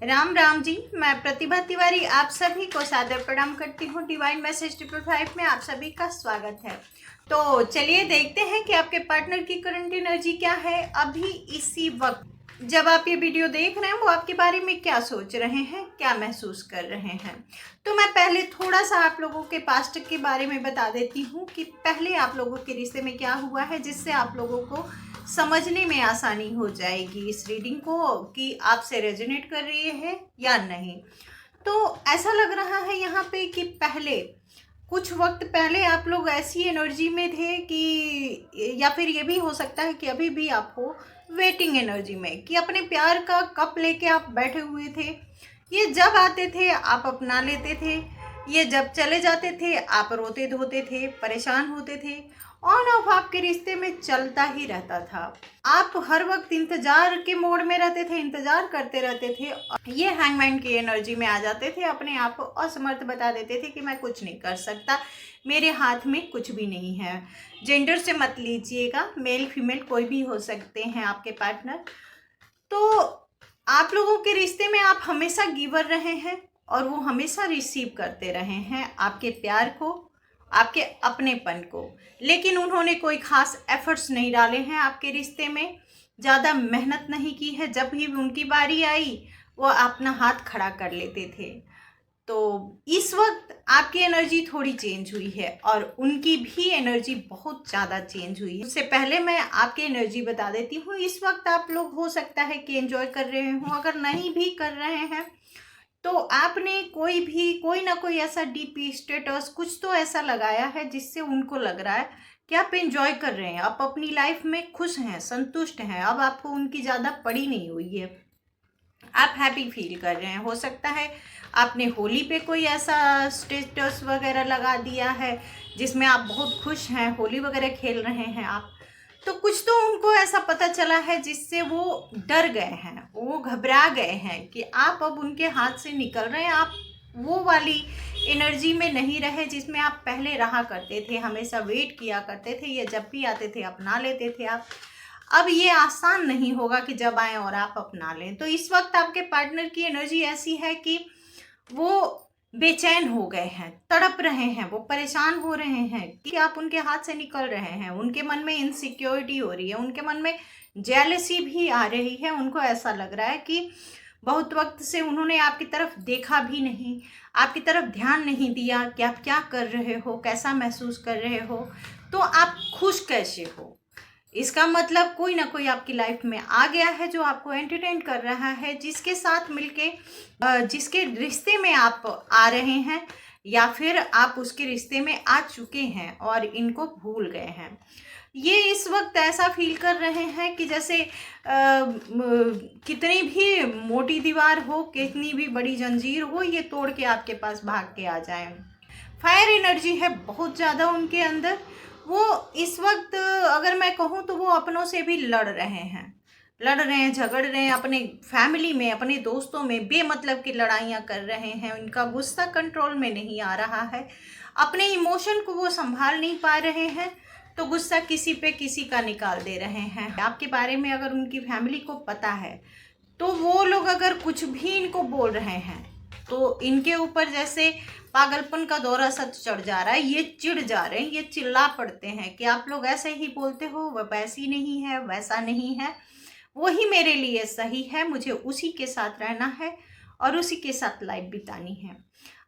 राम राम जी। मैं प्रतिभा तिवारी आप सभी को सादर प्रणाम करती हूँ। डिवाइन मैसेज 555 में आप सभी का स्वागत है। तो चलिए देखते हैं कि आपके पार्टनर की करंट एनर्जी क्या है अभी इसी वक्त। जब आप ये वीडियो देख रहे हैं वो आपके बारे में क्या सोच रहे हैं, क्या महसूस कर रहे हैं। तो मैं पहले थोड़ा सा आप लोगों के पास्ट के बारे में बता देती हूँ कि पहले आप लोगों के रिश्ते में क्या हुआ है, जिससे आप लोगों को समझने में आसानी हो जाएगी इस रीडिंग को कि आपसे रेजोनेट कर रही है या नहीं। तो ऐसा लग रहा है यहाँ पे कि पहले कुछ वक्त पहले आप लोग ऐसी एनर्जी में थे कि, या फिर ये भी हो सकता है कि अभी भी आप हो वेटिंग एनर्जी में, कि अपने प्यार का कप लेके आप बैठे हुए थे। ये जब आते थे आप अपना लेते थे, ये जब चले जाते थे आप रोते धोते थे, परेशान होते थे। ऑन ऑफ आपके रिश्ते में चलता ही रहता था। आप हर वक्त इंतजार के मोड में रहते थे, इंतजार करते रहते थे। ये हैंगमैन की एनर्जी में आ जाते थे, अपने आप को असमर्थ बता देते थे कि मैं कुछ नहीं कर सकता, मेरे हाथ में कुछ भी नहीं है। जेंडर से मत लीजिएगा, मेल फीमेल कोई भी हो सकते हैं आपके पार्टनर। तो आप लोगों के रिश्ते में आप हमेशा गिवर रहे हैं और वो हमेशा रिसीव करते रहे हैं आपके प्यार को, आपके अपनेपन को। लेकिन उन्होंने कोई खास एफर्ट्स नहीं डाले हैं आपके रिश्ते में, ज़्यादा मेहनत नहीं की है। जब भी उनकी बारी आई वो अपना हाथ खड़ा कर लेते थे। तो इस वक्त आपकी एनर्जी थोड़ी चेंज हुई है और उनकी भी एनर्जी बहुत ज़्यादा चेंज हुई है। उससे पहले मैं आपकी एनर्जी बता देती हूँ। इस वक्त आप लोग हो सकता है कि एंजॉय कर रहे हो, अगर नहीं भी कर रहे हैं तो आपने कोई ना कोई ऐसा डीपी स्टेटस कुछ तो ऐसा लगाया है जिससे उनको लग रहा है कि आप एंजॉय कर रहे हैं, आप अपनी लाइफ में खुश हैं, संतुष्ट हैं। अब आपको उनकी ज़्यादा पड़ी नहीं हुई है, आप हैप्पी फील कर रहे हैं। हो सकता है आपने होली पे कोई ऐसा स्टेटस वगैरह लगा दिया है जिसमें आप बहुत खुश हैं, होली वगैरह खेल रहे हैं आप। तो कुछ तो उनको ऐसा पता चला है जिससे वो डर गए हैं, वो घबरा गए हैं कि आप अब उनके हाथ से निकल रहे हैं। आप वो वाली एनर्जी में नहीं रहे जिसमें आप पहले रहा करते थे, हमेशा वेट किया करते थे, ये जब भी आते थे अपना लेते थे आप। अब ये आसान नहीं होगा कि जब आए और आप अपना लें। तो इस वक्त आपके पार्टनर की एनर्जी ऐसी है कि वो बेचैन हो गए हैं, तड़प रहे हैं, वो परेशान हो रहे हैं कि आप उनके हाथ से निकल रहे हैं। उनके मन में इनसिक्योरिटी हो रही है, उनके मन में जेलसी भी आ रही है। उनको ऐसा लग रहा है कि बहुत वक्त से उन्होंने आपकी तरफ देखा भी नहीं, आपकी तरफ ध्यान नहीं दिया कि आप क्या कर रहे हो, कैसा महसूस कर रहे हो, तो आप खुश कैसे हो। इसका मतलब कोई ना कोई आपकी लाइफ में आ गया है जो आपको एंटरटेन कर रहा है, जिसके साथ मिलके जिसके रिश्ते में आप आ रहे हैं, या फिर आप उसके रिश्ते में आ चुके हैं और इनको भूल गए हैं। ये इस वक्त ऐसा फील कर रहे हैं कि जैसे कितनी भी मोटी दीवार हो, कितनी भी बड़ी जंजीर हो, ये तोड़ के आपके पास भाग के आ जाए। फायर एनर्जी है बहुत ज़्यादा उनके अंदर। वो इस वक्त अगर मैं कहूँ तो वो अपनों से भी लड़ रहे हैं, झगड़ रहे हैं, अपने फैमिली में, अपने दोस्तों में बेमतलब की लड़ाइयाँ कर रहे हैं। उनका गुस्सा कंट्रोल में नहीं आ रहा है, अपने इमोशन को वो संभाल नहीं पा रहे हैं, तो गुस्सा किसी पे किसी का निकाल दे रहे हैं। आपके बारे में अगर उनकी फैमिली को पता है तो वो लोग अगर कुछ भी इनको बोल रहे हैं तो इनके ऊपर जैसे पागलपन का दौरा सच चढ़ जा रहा है। ये चिढ़ जा रहे हैं, ये चिल्ला पड़ते हैं कि आप लोग ऐसे ही बोलते हो, वह वैसी नहीं है, वैसा नहीं है, वही मेरे लिए सही है, मुझे उसी के साथ रहना है और उसी के साथ लाइफ बितानी है।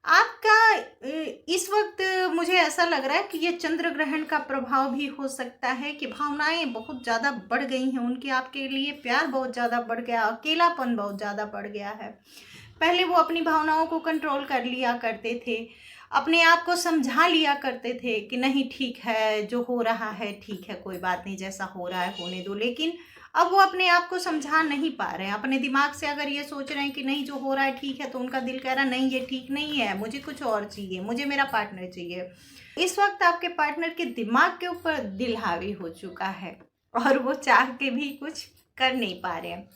आपका इस वक्त मुझे ऐसा लग रहा है कि ये चंद्र ग्रहण का प्रभाव भी हो सकता है कि भावनाएं बहुत ज़्यादा बढ़ गई हैं उनकी, आपके लिए प्यार बहुत ज़्यादा बढ़ गया, अकेलापन बहुत ज़्यादा बढ़ गया है। पहले वो अपनी भावनाओं को कंट्रोल कर लिया करते थे, अपने आप को समझा लिया करते थे कि नहीं ठीक है, जो हो रहा है ठीक है, कोई बात नहीं, जैसा हो रहा है होने दो। लेकिन अब वो अपने आप को समझा नहीं पा रहे हैं। अपने दिमाग से अगर ये सोच रहे हैं कि नहीं जो हो रहा है ठीक है, तो उनका दिल कह रहा है नहीं ये ठीक नहीं है, मुझे कुछ और चाहिए, मुझे मेरा पार्टनर चाहिए। इस वक्त आपके पार्टनर के दिमाग के ऊपर दिल हावी हो चुका है और वो चाह के भी कुछ कर नहीं पा रहे हैं।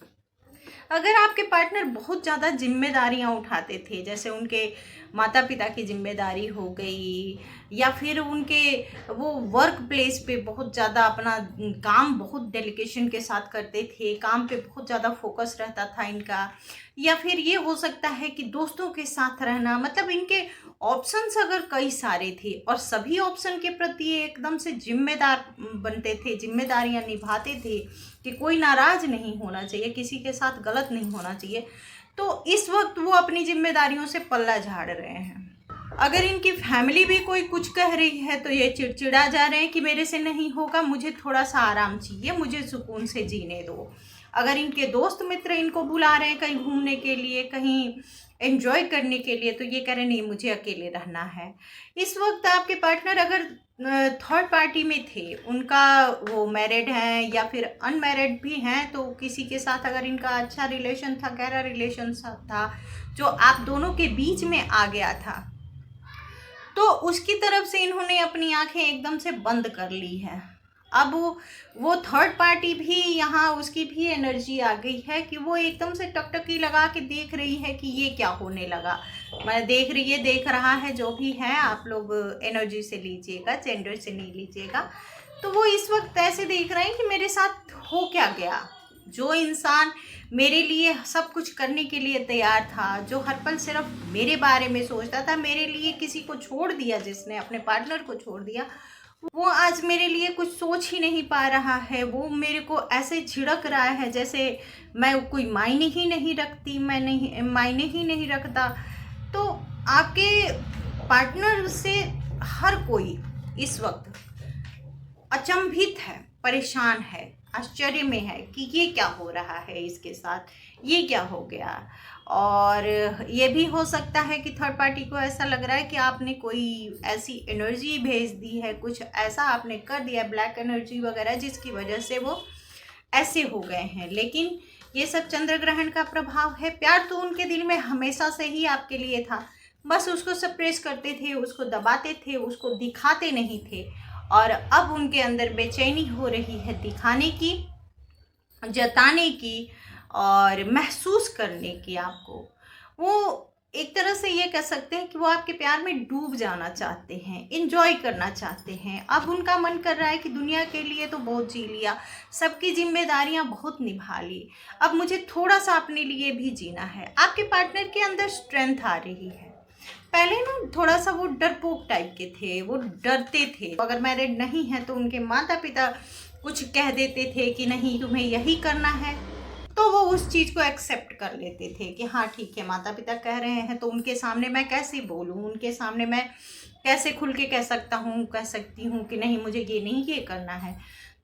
अगर आपके पार्टनर बहुत ज़्यादा जिम्मेदारियां उठाते थे, जैसे उनके माता पिता की जिम्मेदारी हो गई, या फिर उनके वो वर्क प्लेस पे बहुत ज़्यादा अपना काम बहुत डेलिकेशन के साथ करते थे, काम पे बहुत ज़्यादा फोकस रहता था इनका, या फिर ये हो सकता है कि दोस्तों के साथ रहना, मतलब इनके ऑप्शंस अगर कई सारे थे और सभी ऑप्शन के प्रति ये एकदम से जिम्मेदार बनते थे, जिम्मेदारियां निभाते थे कि कोई नाराज नहीं होना चाहिए, किसी के साथ गलत नहीं होना चाहिए, तो इस वक्त वो अपनी जिम्मेदारियों से पल्ला झाड़ रहे हैं। अगर इनकी फैमिली भी कोई कुछ कह रही है तो ये चिड़चिड़ा जा रहे हैं कि मेरे से नहीं होगा, मुझे थोड़ा सा आराम चाहिए, मुझे सुकून से जीने दो। अगर इनके दोस्त मित्र इनको बुला रहे हैं कहीं घूमने के लिए, कहीं एंजॉय करने के लिए, तो ये कह रहे नहीं, मुझे अकेले रहना है। इस वक्त आपके पार्टनर अगर थर्ड पार्टी में थे, उनका वो मैरिड हैं या फिर अनमैरिड भी हैं, तो किसी के साथ अगर इनका अच्छा रिलेशन था, गहरा रिलेशन था जो आप दोनों के बीच में आ गया था, तो उसकी तरफ से इन्होंने अपनी आंखें एकदम से बंद कर ली है। अब वो थर्ड पार्टी भी यहाँ उसकी भी एनर्जी आ गई है कि वो एकदम से टकटकी लगा के देख रही है कि ये क्या होने लगा। मैं देख रही है, देख रहा है, जो भी है, आप लोग एनर्जी से लीजिएगा, जेंडर से नहीं लीजिएगा। तो वो इस वक्त ऐसे देख रहे हैं कि मेरे साथ हो क्या गया। जो इंसान मेरे लिए सब कुछ करने के लिए तैयार था, जो हर पल सिर्फ मेरे बारे में सोचता था, मेरे लिए किसी को छोड़ दिया, जिसने अपने पार्टनर को छोड़ दिया, वो आज मेरे लिए कुछ सोच ही नहीं पा रहा है। वो मेरे को ऐसे झिड़क रहा है जैसे मैं कोई मायने ही नहीं रखती, मैं नहीं मायने ही नहीं रखता। तो आपके पार्टनर से हर कोई इस वक्त अचंभित है, परेशान है, आश्चर्य में है कि ये क्या हो रहा है इसके साथ, ये क्या हो गया। और ये भी हो सकता है कि थर्ड पार्टी को ऐसा लग रहा है कि आपने कोई ऐसी एनर्जी भेज दी है, कुछ ऐसा आपने कर दिया, ब्लैक एनर्जी वगैरह, जिसकी वजह से वो ऐसे हो गए हैं। लेकिन ये सब चंद्र ग्रहण का प्रभाव है। प्यार तो उनके दिल में हमेशा से ही आपके लिए था, बस उसको सप्रेस करते थे, उसको दबाते थे, उसको दिखाते नहीं थे। और अब उनके अंदर बेचैनी हो रही है दिखाने की, जताने की और महसूस करने की आपको। वो एक तरह से ये कह सकते हैं कि वो आपके प्यार में डूब जाना चाहते हैं, इंजॉय करना चाहते हैं। अब उनका मन कर रहा है कि दुनिया के लिए तो बहुत जी लिया, सबकी जिम्मेदारियां बहुत निभा ली, अब मुझे थोड़ा सा अपने लिए भी जीना है। आपके पार्टनर के अंदर स्ट्रेंथ आ रही है। पहले ना थोड़ा सा वो डरपोक टाइप के थे, वो डरते थे। अगर मैरिड नहीं है तो उनके माता पिता कुछ कह देते थे कि नहीं तुम्हें यही करना है, तो वो उस चीज़ को एक्सेप्ट कर लेते थे कि हाँ ठीक है, माता पिता कह रहे हैं तो उनके सामने मैं कैसे बोलूँ, उनके सामने मैं कैसे खुल के कह सकता हूँ, कह सकती हूँ कि नहीं मुझे ये नहीं ये करना है।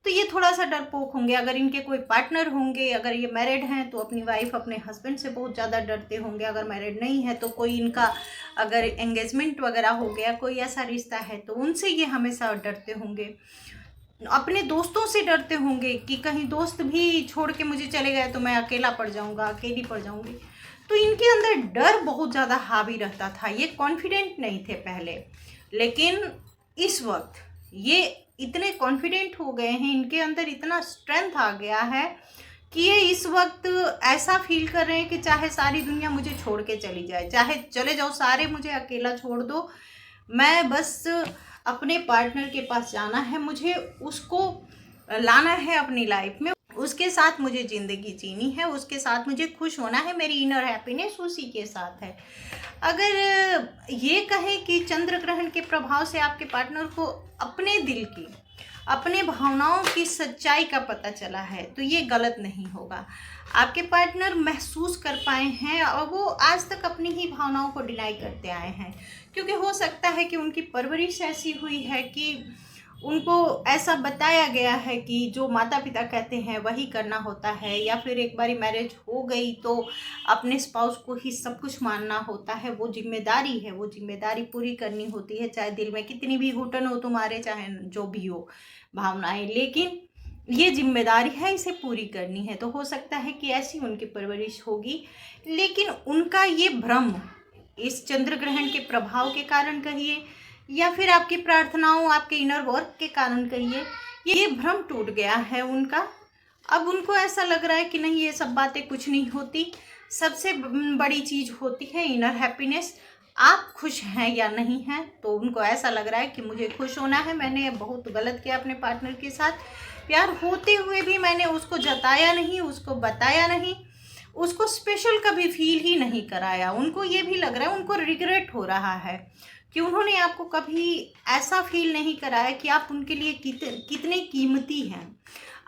तो ये थोड़ा सा डरपोक होंगे। अगर इनके कोई पार्टनर होंगे, अगर ये मैरिड हैं तो अपनी वाइफ अपने हस्बैंड से बहुत ज़्यादा डरते होंगे। अगर मैरिड नहीं है तो कोई इनका अगर एंगेजमेंट वगैरह हो गया, कोई ऐसा रिश्ता है, तो उनसे ये हमेशा डरते होंगे। अपने दोस्तों से डरते होंगे कि कहीं दोस्त भी छोड़ के मुझे चले गए तो मैं अकेला पड़ जाऊंगा, अकेली पड़ जाऊंगी। तो इनके अंदर डर बहुत ज़्यादा हावी रहता था। ये कॉन्फिडेंट नहीं थे पहले, लेकिन इस वक्त ये इतने कॉन्फिडेंट हो गए हैं, इनके अंदर इतना स्ट्रेंथ आ गया है कि ये इस वक्त ऐसा फील कर रहे हैं कि चाहे सारी दुनिया मुझे छोड़ के चली जाए, चाहे चले जाओ सारे, मुझे अकेला छोड़ दो, मैं बस अपने पार्टनर के पास जाना है, मुझे उसको लाना है अपनी लाइफ में, उसके साथ मुझे ज़िंदगी जीनी है, उसके साथ मुझे खुश होना है, मेरी इनर हैप्पीनेस उसी के साथ है। अगर ये कहें कि चंद्र ग्रहण के प्रभाव से आपके पार्टनर को अपने दिल की, अपने भावनाओं की सच्चाई का पता चला है, तो ये गलत नहीं होगा। आपके पार्टनर महसूस कर पाए हैं और वो आज तक अपनी ही भावनाओं को डिनाई करते आए हैं, क्योंकि हो सकता है कि उनकी परवरिश ऐसी हुई है कि उनको ऐसा बताया गया है कि जो माता पिता कहते हैं वही करना होता है, या फिर एक बारी मैरिज हो गई तो अपने स्पाउस को ही सब कुछ मानना होता है। वो जिम्मेदारी है, वो जिम्मेदारी पूरी करनी होती है, चाहे दिल में कितनी भी घुटन हो तुम्हारे, चाहे जो भी हो भावनाएं, लेकिन ये जिम्मेदारी है, इसे पूरी करनी है। तो हो सकता है कि ऐसी उनकी परवरिश होगी, लेकिन उनका ये भ्रम इस चंद्र ग्रहण के प्रभाव के कारण कहिए, या फिर आपकी प्रार्थनाओं, आपके इनर वर्क के कारण कहिए, ये भ्रम टूट गया है उनका। अब उनको ऐसा लग रहा है कि नहीं, ये सब बातें कुछ नहीं होती, सबसे बड़ी चीज़ होती है इनर हैप्पीनेस। आप खुश हैं या नहीं हैं, तो उनको ऐसा लग रहा है कि मुझे खुश होना है, मैंने बहुत गलत किया अपने पार्टनर के साथ। प्यार होते हुए भी मैंने उसको जताया नहीं, उसको बताया नहीं, उसको स्पेशल कभी फील ही नहीं कराया। उनको ये भी लग रहा है, उनको रिग्रेट हो रहा है कि उन्होंने आपको कभी ऐसा फील नहीं कराया कि आप उनके लिए कितने कीमती हैं,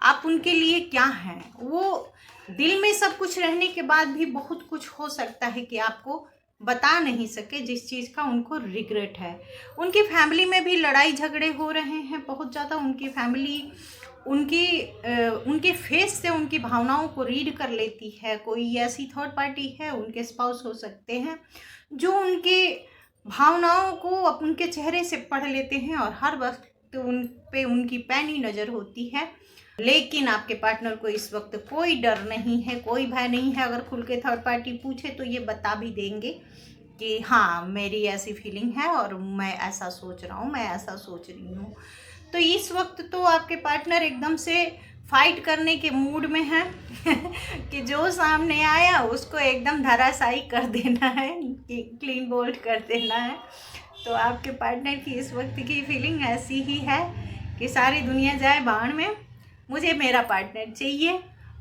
आप उनके लिए क्या हैं। वो दिल में सब कुछ रहने के बाद भी बहुत कुछ हो सकता है कि आपको बता नहीं सके, जिस चीज़ का उनको रिग्रेट है। उनकी फैमिली में भी लड़ाई झगड़े हो रहे हैं बहुत ज़्यादा। उनकी फैमिली उनके फेस से उनकी भावनाओं को रीड कर लेती है। कोई ऐसी थर्ड पार्टी है, उनके स्पाउस हो सकते हैं, जो उनके भावनाओं को उनके चेहरे से पढ़ लेते हैं और हर वक्त उन पे उनकी पैनी नज़र होती है। लेकिन आपके पार्टनर को इस वक्त कोई डर नहीं है, कोई भय नहीं है। अगर खुल के थर्ड पार्टी पूछे तो ये बता भी देंगे कि हाँ, मेरी ऐसी फीलिंग है और मैं ऐसा सोच रहा हूँ, मैं ऐसा सोच रही हूँ। तो इस वक्त तो आपके पार्टनर एकदम से फाइट करने के मूड में है कि जो सामने आया उसको एकदम धराशायी कर देना है, कि क्लीन बोल्ड कर देना है। तो आपके पार्टनर की इस वक्त की फीलिंग ऐसी ही है कि सारी दुनिया जाए बाण में, मुझे मेरा पार्टनर चाहिए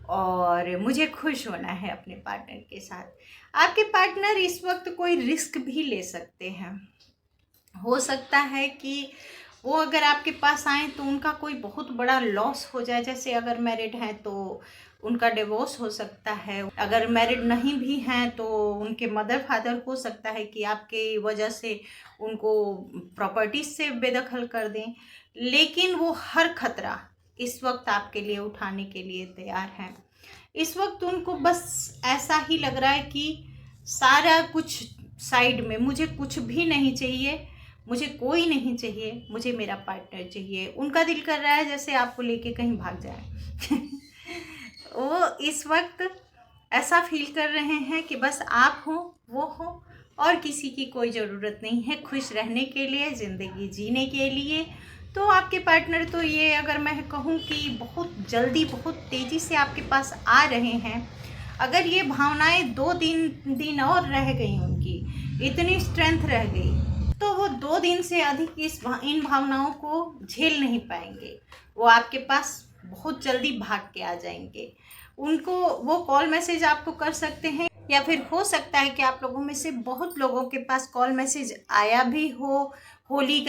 और मुझे खुश होना है अपने पार्टनर के साथ। आपके पार्टनर इस वक्त कोई रिस्क भी ले सकते हैं। हो सकता है कि वो अगर आपके पास आए तो उनका कोई बहुत बड़ा लॉस हो जाए। जैसे अगर मैरिड हैं तो उनका डिवोर्स हो सकता है, अगर मैरिड नहीं भी हैं तो उनके मदर फादर हो सकता है कि आपके वजह से उनको प्रॉपर्टीज से बेदखल कर दें। लेकिन वो हर खतरा इस वक्त आपके लिए उठाने के लिए तैयार हैं। इस वक्त उनको बस ऐसा ही लग रहा है कि सारा कुछ साइड में, मुझे कुछ भी नहीं चाहिए, मुझे कोई नहीं चाहिए, मुझे मेरा पार्टनर चाहिए। उनका दिल कर रहा है जैसे आपको लेके कहीं भाग जाए वो इस वक्त ऐसा फील कर रहे हैं कि बस आप हो, वो हो, और किसी की कोई ज़रूरत नहीं है खुश रहने के लिए, ज़िंदगी जीने के लिए। तो आपके पार्टनर तो ये अगर मैं कहूँ कि बहुत जल्दी, बहुत तेज़ी से आपके पास आ रहे हैं। अगर ये भावनाएं 2 दिन और रह गई, उनकी इतनी स्ट्रेंथ रह गई, तो वो 2 दिन से अधिक इन भावनाओं को झेल नहीं पाएंगे। वो आपके पास बहुत जल्दी भाग के आ जाएंगे। उनको वो कॉल मैसेज आपको कर सकते हैं, या फिर हो सकता है कि आप लोगों में से बहुत लोगों के पास कॉल मैसेज आया भी हो, होली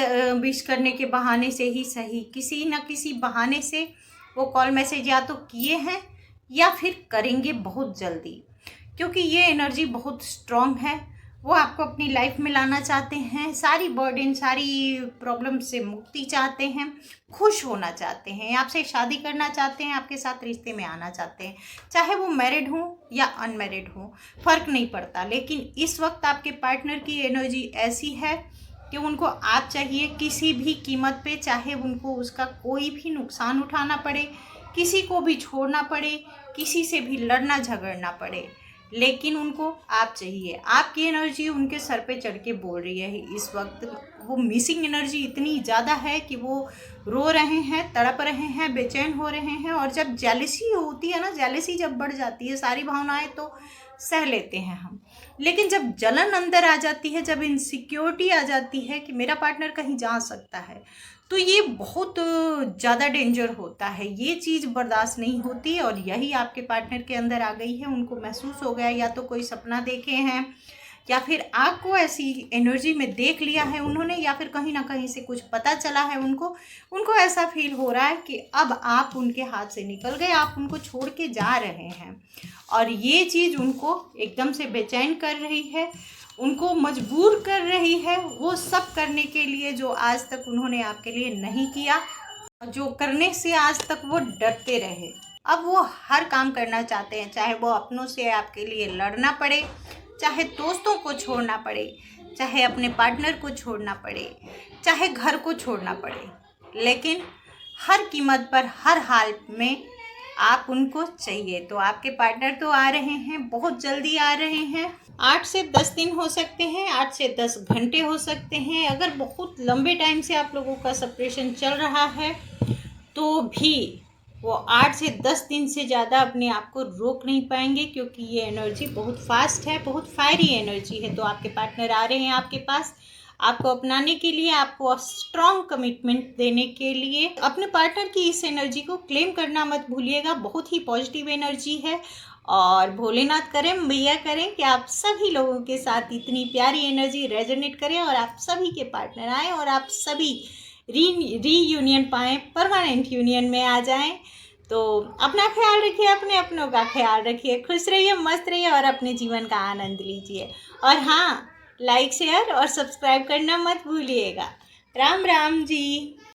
विश करने के बहाने से ही सही, किसी न किसी बहाने से वो कॉल मैसेज या तो किए हैं या फिर करेंगे बहुत जल्दी। क्योंकि ये एनर्जी बहुत स्ट्रॉन्ग है। वो आपको अपनी लाइफ में लाना चाहते हैं, सारी बर्डन, सारी प्रॉब्लम से मुक्ति चाहते हैं, खुश होना चाहते हैं, आपसे शादी करना चाहते हैं, आपके साथ रिश्ते में आना चाहते हैं। चाहे वो मैरिड हो या अनमैरिड हो, फ़र्क नहीं पड़ता। लेकिन इस वक्त आपके पार्टनर की एनर्जी ऐसी है कि उनको आप चाहिए किसी भी कीमत पे, चाहे उनको उसका कोई भी नुकसान उठाना पड़े, किसी को भी छोड़ना पड़े, किसी से भी लड़ना झगड़ना पड़े, लेकिन उनको आप चाहिए। आपकी एनर्जी उनके सर पे चढ़ के बोल रही है इस वक्त। वो मिसिंग एनर्जी इतनी ज़्यादा है कि वो रो रहे हैं, तड़प रहे हैं, बेचैन हो रहे हैं। और जब जेलसी होती है ना, जेलसी जब बढ़ जाती है, सारी भावनाएं तो सह लेते हैं हम, लेकिन जब जलन अंदर आ जाती है, जब इनसिक्योरिटी आ जाती है कि मेरा पार्टनर कहीं जा सकता है, तो ये बहुत ज़्यादा डेंजर होता है। ये चीज़ बर्दाश्त नहीं होती और यही आपके पार्टनर के अंदर आ गई है। उनको महसूस हो गया, या तो कोई सपना देखे हैं, या फिर आपको ऐसी एनर्जी में देख लिया है उन्होंने, या फिर कहीं ना कहीं से कुछ पता चला है उनको ऐसा फील हो रहा है कि अब आप उनके हाथ से निकल गए, आप उनको छोड़ के जा रहे हैं। और ये चीज़ उनको एकदम से बेचैन कर रही है, उनको मजबूर कर रही है वो सब करने के लिए जो आज तक उन्होंने आपके लिए नहीं किया, जो करने से आज तक वो डरते रहे। अब वो हर काम करना चाहते हैं, चाहे वो अपनों से आपके लिए लड़ना पड़े, चाहे दोस्तों को छोड़ना पड़े, चाहे अपने पार्टनर को छोड़ना पड़े, चाहे घर को छोड़ना पड़े, लेकिन हर कीमत पर, हर हाल में आप उनको चाहिए। तो आपके पार्टनर तो आ रहे हैं, बहुत जल्दी आ रहे हैं। 8 से 10 दिन हो सकते हैं, 8 से 10 घंटे हो सकते हैं। अगर बहुत लंबे टाइम से आप लोगों का सेपरेशन चल रहा है तो भी वो 8 से 10 दिन से ज़्यादा अपने आप को रोक नहीं पाएंगे, क्योंकि ये एनर्जी बहुत फास्ट है, बहुत फायरी एनर्जी है। तो आपके पार्टनर आ रहे हैं आपके पास आपको अपनाने के लिए, आपको स्ट्रॉन्ग कमिटमेंट देने के लिए। अपने पार्टनर की इस एनर्जी को क्लेम करना मत भूलिएगा, बहुत ही पॉजिटिव एनर्जी है। और भोलेनाथ करें, मैया करें कि आप सभी लोगों के साथ इतनी प्यारी एनर्जी रेजोनेट करें और आप सभी के पार्टनर आएँ और आप सभी रीयूनियन पाएँ, परमानेंट यूनियन में आ जाएं। तो अपना ख्याल रखिए, अपने अपनों का ख्याल रखिए, खुश रहिए, मस्त रहिए और अपने जीवन का आनंद लीजिए। और हाँ, लाइक शेयर और सब्सक्राइब करना मत भूलिएगा। राम राम जी।